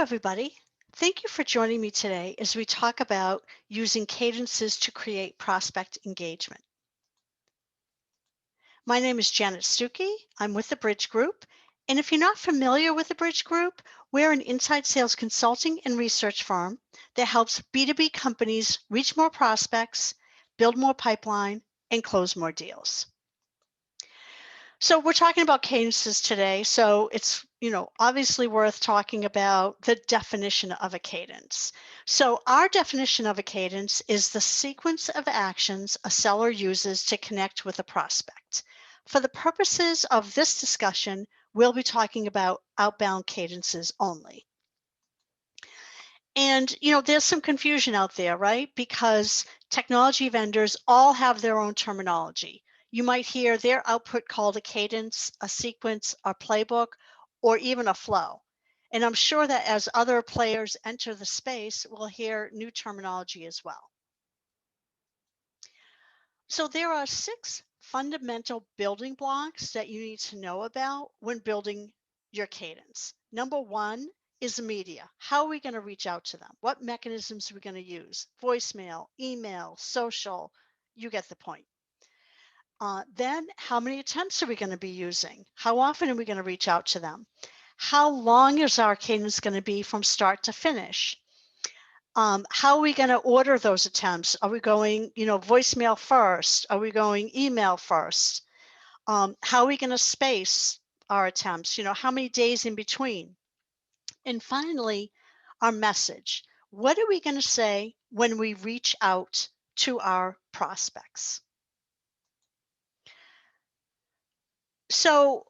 everybody. Thank you for joining me today as we talk about using cadences to create prospect engagement. My name is Janet Stucchi. I'm with the Bridge Group. And if you're not familiar with the Bridge Group, we're an inside sales consulting and research firm that helps B2B companies reach more prospects, build more pipeline, and close more deals. So we're talking about cadences today. So it's, obviously worth talking about the definition of a cadence. So our definition of a cadence is the sequence of actions a seller uses to connect with a prospect. For the purposes of this discussion, we'll be talking about outbound cadences only. And, there's some confusion out there, right? Because technology vendors all have their own terminology. You might hear their output called a cadence, a sequence, a playbook, or even a flow. And I'm sure that as other players enter the space, we'll hear new terminology as well. So there are 6 fundamental building blocks that you need to know about when building your cadence. Number 1 is media. How are we going to reach out to them? What mechanisms are we going to use? Voicemail, email, social, you get the point. Then how many attempts are we going to be using? How often are we going to reach out to them? How long is our cadence going to be from start to finish? How are we going to order those attempts? Are we going, voicemail first? Are we going email first? How are we going to space our attempts? How many days in between? And finally, our message. What are we going to say when we reach out to our prospects? So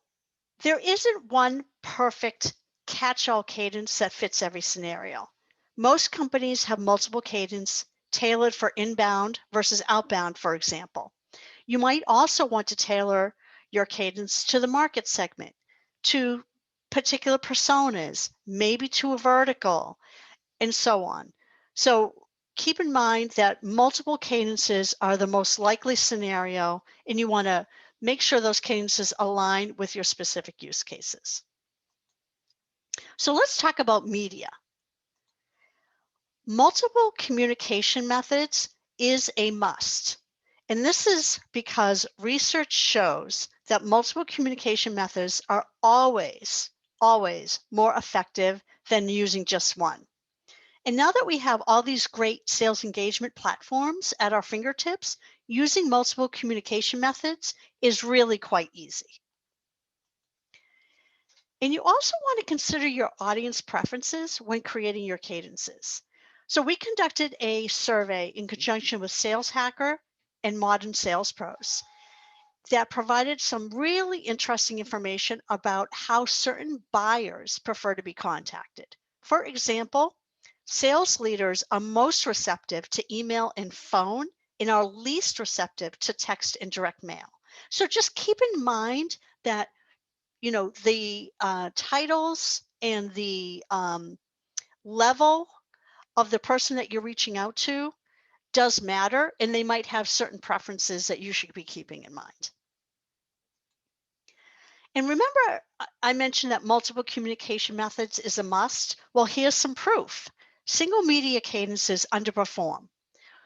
there isn't one perfect catch-all cadence that fits every scenario. Most companies have multiple cadence tailored for inbound versus outbound, for example. You might also want to tailor your cadence to the market segment, to particular personas, maybe to a vertical, and so on. So keep in mind that multiple cadences are the most likely scenario, and you want to make sure those cadences align with your specific use cases. So let's talk about media. Multiple communication methods is a must. And this is because research shows that multiple communication methods are always more effective than using just one. And now that we have all these great sales engagement platforms at our fingertips, using multiple communication methods is really quite easy. And you also want to consider your audience preferences when creating your cadences. So we conducted a survey in conjunction with Sales Hacker and Modern Sales Pros that provided some really interesting information about how certain buyers prefer to be contacted. For example, sales leaders are most receptive to email and phone and are least receptive to text and direct mail. So just keep in mind that the titles and the level of the person that you're reaching out to does matter, and they might have certain preferences that you should be keeping in mind. And remember, I mentioned that multiple communication methods is a must. Well, here's some proof. Single media cadences underperform.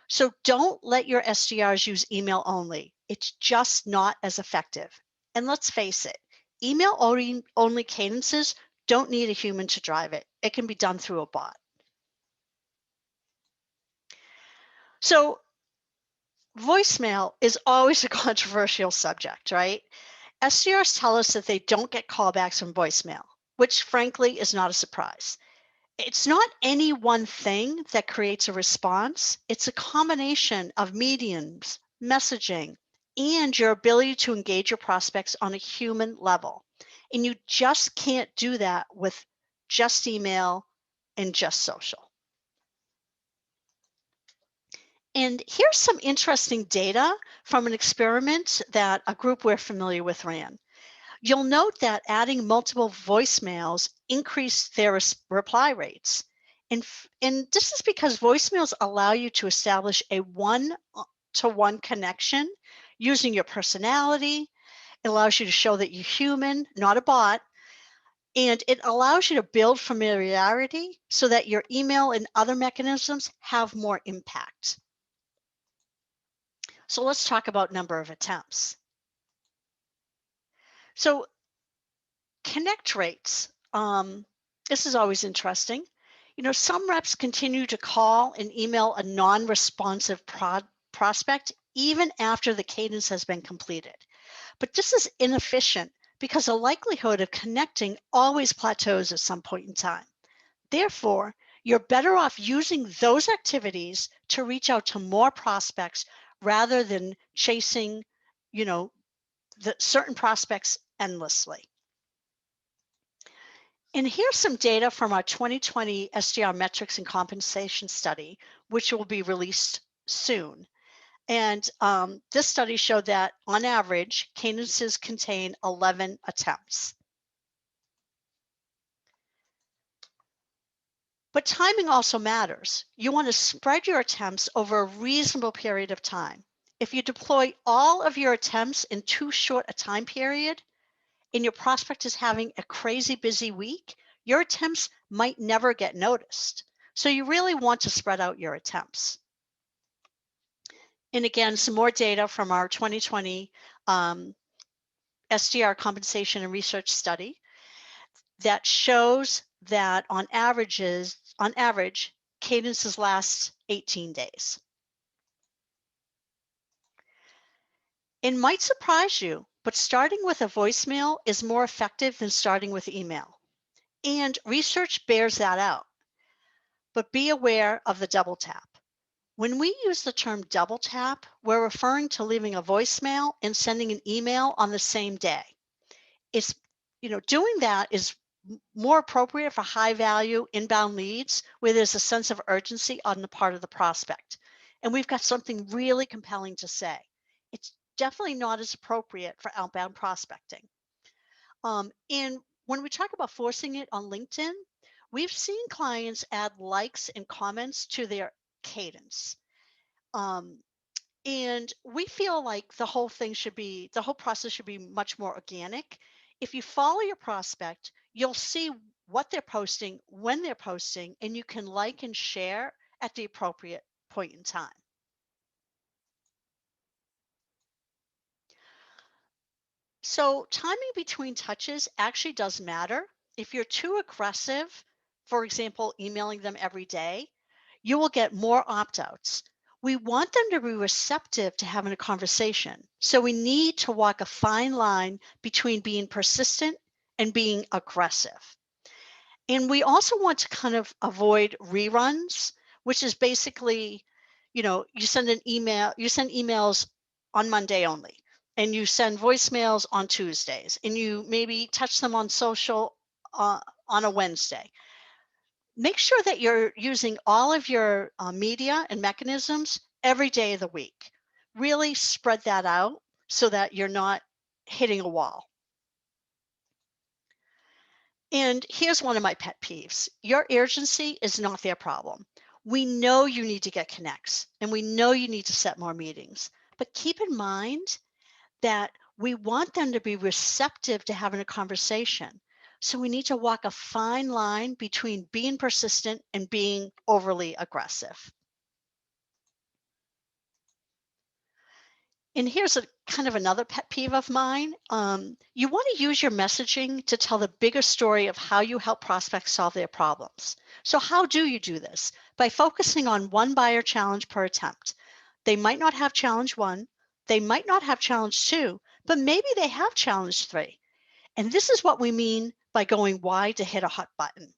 So don't let your SDRs use email only. It's just not as effective. And let's face it, email only cadences don't need a human to drive it. It can be done through a bot. So voicemail is always a controversial subject, right? SDRs tell us that they don't get callbacks from voicemail, which frankly is not a surprise. It's not any one thing that creates a response. It's a combination of mediums, messaging, and your ability to engage your prospects on a human level. And you just can't do that with just email and just social. And here's some interesting data from an experiment that a group we're familiar with ran. You'll note that adding multiple voicemails increased their reply rates. And this is because voicemails allow you to establish a one-to-one connection using your personality. It allows you to show that you're human, not a bot. And it allows you to build familiarity so that your email and other mechanisms have more impact. So let's talk about number of attempts. So connect rates. This is always interesting. Some reps continue to call and email a non-responsive prospect even after the cadence has been completed. But this is inefficient because the likelihood of connecting always plateaus at some point in time. Therefore, you're better off using those activities to reach out to more prospects rather than chasing, the certain prospects endlessly. And here's some data from our 2020 SDR metrics and compensation study, which will be released soon. And this study showed that on average, cadences contain 11 attempts. But timing also matters. You want to spread your attempts over a reasonable period of time. If you deploy all of your attempts in too short a time period, and your prospect is having a crazy busy week, your attempts might never get noticed. So you really want to spread out your attempts. And again, some more data from our 2020 SDR compensation and research study that shows that on average, cadences last 18 days. It might surprise you, but starting with a voicemail is more effective than starting with email. And research bears that out. But be aware of the double tap. When we use the term double tap, we're referring to leaving a voicemail and sending an email on the same day. It's, doing that is more appropriate for high value inbound leads where there's a sense of urgency on the part of the prospect. And we've got something really compelling to say. It's definitely not as appropriate for outbound prospecting. And when we talk about forcing it on LinkedIn, we've seen clients add likes and comments to their cadence. And we feel like the whole process should be much more organic. If you follow your prospect, you'll see what they're posting, when they're posting, and you can like and share at the appropriate point in time. So timing between touches actually does matter. If you're too aggressive, for example, emailing them every day, you will get more opt-outs. We want them to be receptive to having a conversation. So we need to walk a fine line between being persistent and being aggressive. And we also want to kind of avoid reruns, which is basically, you send emails on Monday only, and you send voicemails on Tuesdays, and you maybe touch them on social on a Wednesday. Make sure that you're using all of your media and mechanisms every day of the week. Really spread that out so that you're not hitting a wall. And here's one of my pet peeves. Your urgency is not their problem. We know you need to get connects, and we know you need to set more meetings. But keep in mind that we want them to be receptive to having a conversation. So we need to walk a fine line between being persistent and being overly aggressive. And here's a kind of another pet peeve of mine. You want to use your messaging to tell the bigger story of how you help prospects solve their problems. So how do you do this? By focusing on one buyer challenge per attempt. They might not have challenge 1, they might not have challenge 2, but maybe they have challenge 3. And this is what we mean by going wide to hit a hot button.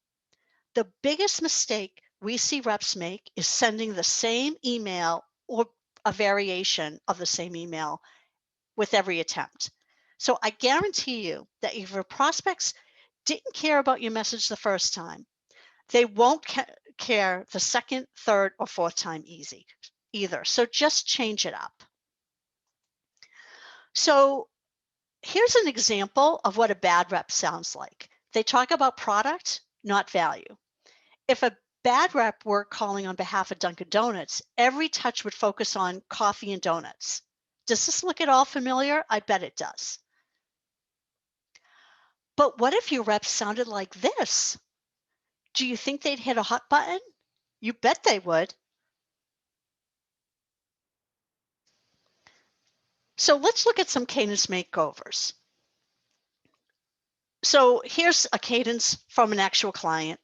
The biggest mistake we see reps make is sending the same email or a variation of the same email with every attempt. So I guarantee you that if your prospects didn't care about your message the first time, they won't care the second, third, or fourth time either. So just change it up. So here's an example of what a bad rep sounds like. They talk about product, not value. If a bad rep were calling on behalf of Dunkin' Donuts, every touch would focus on coffee and donuts. Does this look at all familiar? I bet it does. But what if your reps sounded like this? Do you think they'd hit a hot button? You bet they would. So let's look at some cadence makeovers. So here's a cadence from an actual client.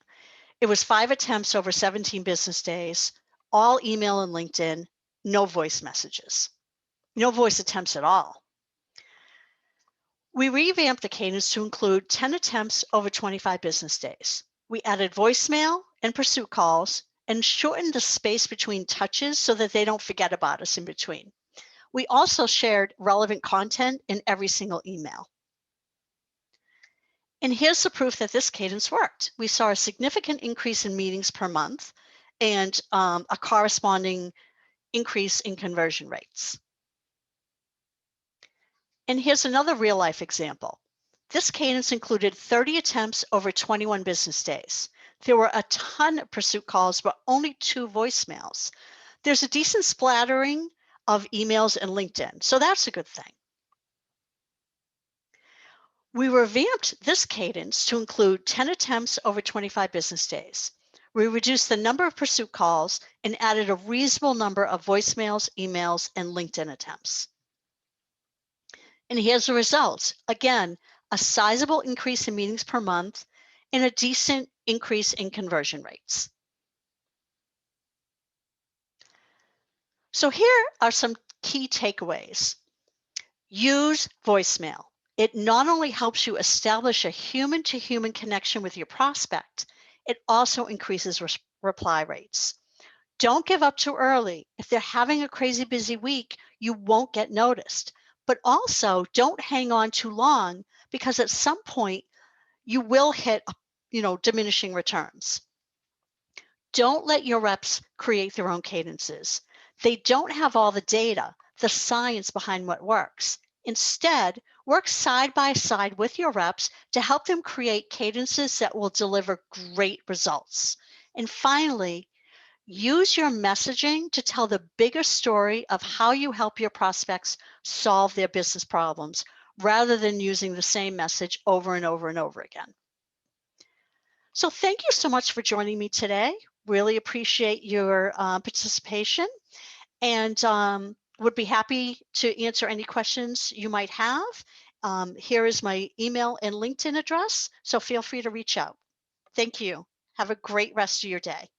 It was 5 attempts over 17 business days, all email and LinkedIn, no voice messages, no voice attempts at all. We revamped the cadence to include 10 attempts over 25 business days. We added voicemail and pursuit calls and shortened the space between touches so that they don't forget about us in between. We also shared relevant content in every single email. And here's the proof that this cadence worked. We saw a significant increase in meetings per month and a corresponding increase in conversion rates. And here's another real life example. This cadence included 30 attempts over 21 business days. There were a ton of pursuit calls, but only 2 voicemails. There's a decent splattering of emails and LinkedIn, so that's a good thing. We revamped this cadence to include 10 attempts over 25 business days. We reduced the number of pursuit calls and added a reasonable number of voicemails, emails, and LinkedIn attempts. And here's the results. Again, a sizable increase in meetings per month and a decent increase in conversion rates. So here are some key takeaways. Use voicemail. It not only helps you establish a human-to-human connection with your prospect, it also increases reply rates. Don't give up too early. If they're having a crazy busy week, you won't get noticed. But also don't hang on too long because at some point you will hit, diminishing returns. Don't let your reps create their own cadences. They don't have all the data, the science behind what works. Instead, work side by side with your reps to help them create cadences that will deliver great results. And finally, use your messaging to tell the bigger story of how you help your prospects solve their business problems, rather than using the same message over and over and over again. So thank you so much for joining me today. Really appreciate your participation, and would be happy to answer any questions you might have. Here is my email and LinkedIn address, so feel free to reach out. Thank you. Have a great rest of your day.